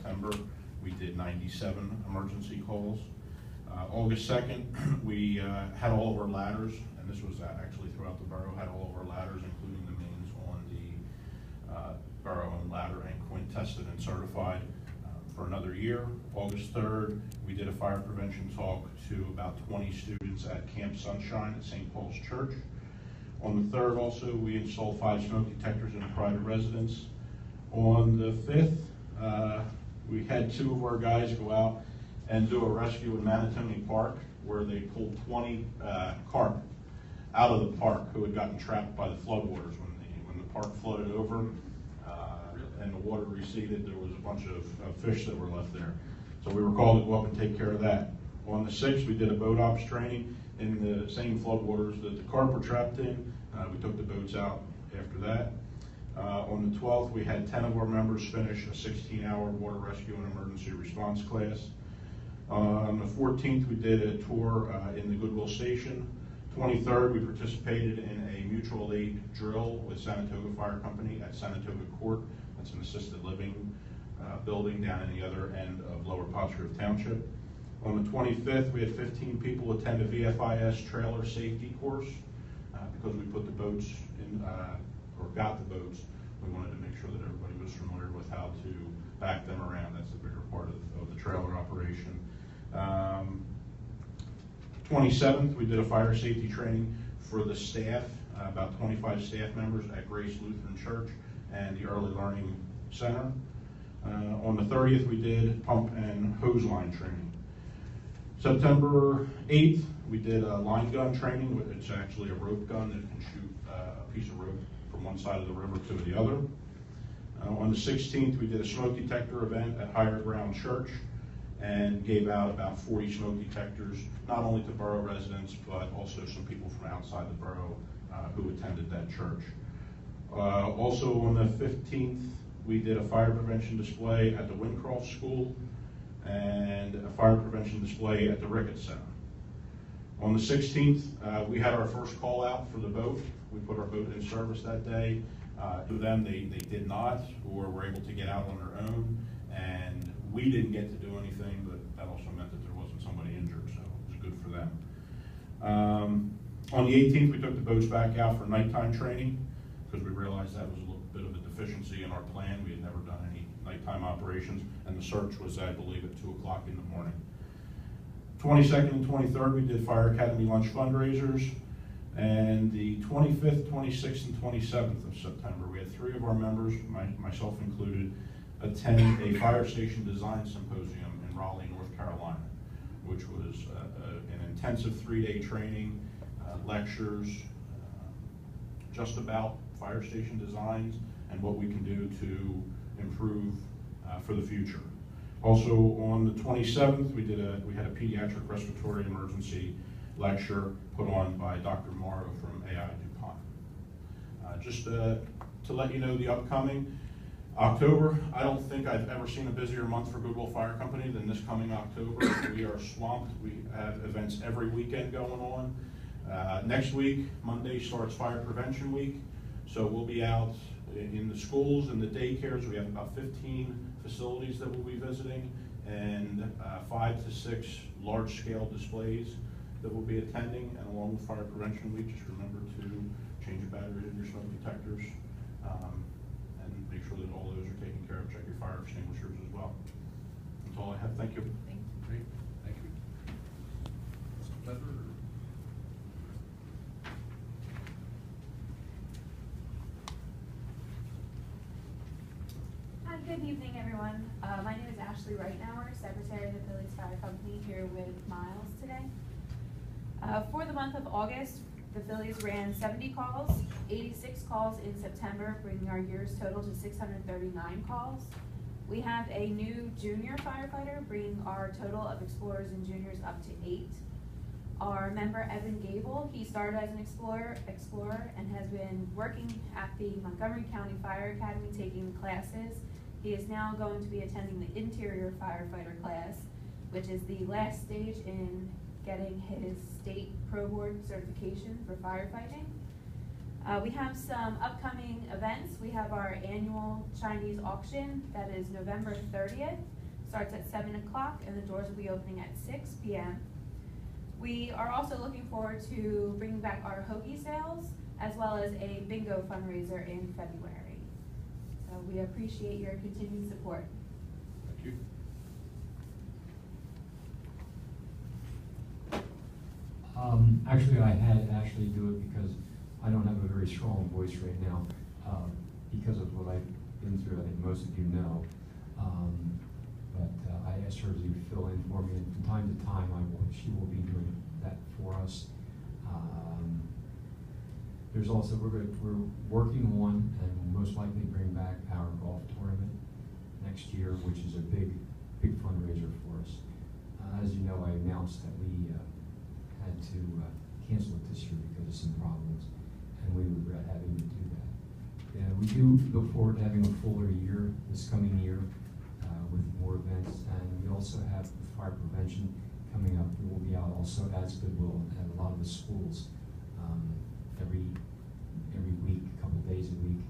September, we did 97 emergency calls. August 2nd, we had all of our ladders, and this was actually throughout the borough, had all of our ladders, including the mains, on the borough-owned ladder and Quint tested and certified for another year. August 3rd, we did a fire prevention talk to about 20 students at Camp Sunshine at St. Paul's Church. On the 3rd also, we installed 5 smoke detectors in a private residence. On the 5th, we had 2 of our guys go out and do a rescue in Manatoni Park, where they pulled 20 carp out of the park who had gotten trapped by the floodwaters. When the park flooded over and the water receded, there was a bunch of fish that were left there. So we were called to go up and take care of that. On the 6th, we did a boat ops training in the same floodwaters that the carp were trapped in. We took the boats out after that. On the 12th, we had 10 of our members finish a 16-hour water rescue and emergency response class. On the 14th, we did a tour in the Goodwill station. 23rd, we participated in a mutual aid drill with Saratoga Fire Company at Saratoga Court. That's an assisted living building down in the other end of Lower Pottsgrove Township. On the 25th, we had 15 people attend a VFIS trailer safety course. Because we put the boats in, or got the boats, we wanted to make sure that everybody was familiar with how to back them around. That's the bigger part of the trailer operation. 27th, we did a fire safety training for the staff, about 25 staff members at Grace Lutheran Church and the Early Learning Center. On the 30th, we did pump and hose line training. September 8th, we did a line gun training. It's actually a rope gun that can shoot a piece of rope from one side of the river to the other. On the 16th, we did a smoke detector event at Higher Ground Church and gave out about 40 smoke detectors, not only to borough residents, but also some people from outside the borough who attended that church. Also on the 15th, we did a fire prevention display at the Wincroft School and a fire prevention display at the Ricketts Center. On the 16th, we had our first call out for the boat. We put our boat in service that day. To them, they did not, or were able to get out on their own, and we didn't get to do anything, but that also meant that there wasn't somebody injured, so it was good for them. On the 18th, we took the boats back out for nighttime training because we realized that was a little bit of a deficiency in our plan. We had never done any nighttime operations, and the search was, I believe, at 2 o'clock in the morning. 22nd and 23rd, we did Fire Academy lunch fundraisers, and the 25th, 26th, and 27th of September, we had 3 of our members, myself included, attend a fire station design symposium in Raleigh, North Carolina, which was an intensive 3-day training, lectures, just about fire station designs and what we can do to improve for the future. Also on the 27th, we had a pediatric respiratory emergency lecture put on by Dr. Morrow from AI DuPont. Just to let you know the upcoming October, I don't think I've ever seen a busier month for Goodwill Fire Company than this coming October. We are swamped. We have events every weekend going on. Next week, Monday, starts Fire Prevention Week. So we'll be out in the schools and the daycares. We have about 15 facilities that we'll be visiting, and 5 to 6 large-scale displays that we'll be attending. And along with Fire Prevention Week, just remember to change your batteries in your smoke detectors, and make sure that all those are taken care of. Check your fire extinguishers as well. That's all I have. Thank you. Great. Thank you. It's a pleasure. Good evening, everyone. My name is Ashley Reitnauer, Secretary of the Phillies Fire Company, here with Miles today. For the month of August, the Phillies ran 70 calls, 86 calls in September, bringing our year's total to 639 calls. We have a new junior firefighter, bringing our total of explorers and juniors up to 8. Our member, Evan Gable, he started as an explorer and has been working at the Montgomery County Fire Academy taking classes. He is now going to be attending the interior firefighter class, which is the last stage in getting his state pro board certification for firefighting. We have some upcoming events. We have our annual Chinese auction that is November 30th. Starts at 7 o'clock and the doors will be opening at 6 p.m. We are also looking forward to bringing back our hoagie sales as well as a bingo fundraiser in February. So we appreciate your continued support. Thank you. Actually, I had Ashley do it because I don't have a very strong voice right now because of what I've been through. I think most of you know. But I asked her to fill in for me, and from time to time, she will be doing that for us. There's also, we're working on and will most likely bring back our golf tournament next year, which is a big fundraiser for us. As you know, I announced that we had to cancel it this year because of some problems, and we regret having to do that. Yeah, we do look forward to having a fuller year this coming year with more events, and we also have with fire prevention coming up. We will be out also as Goodwill at a lot of the schools every week, a couple days a week,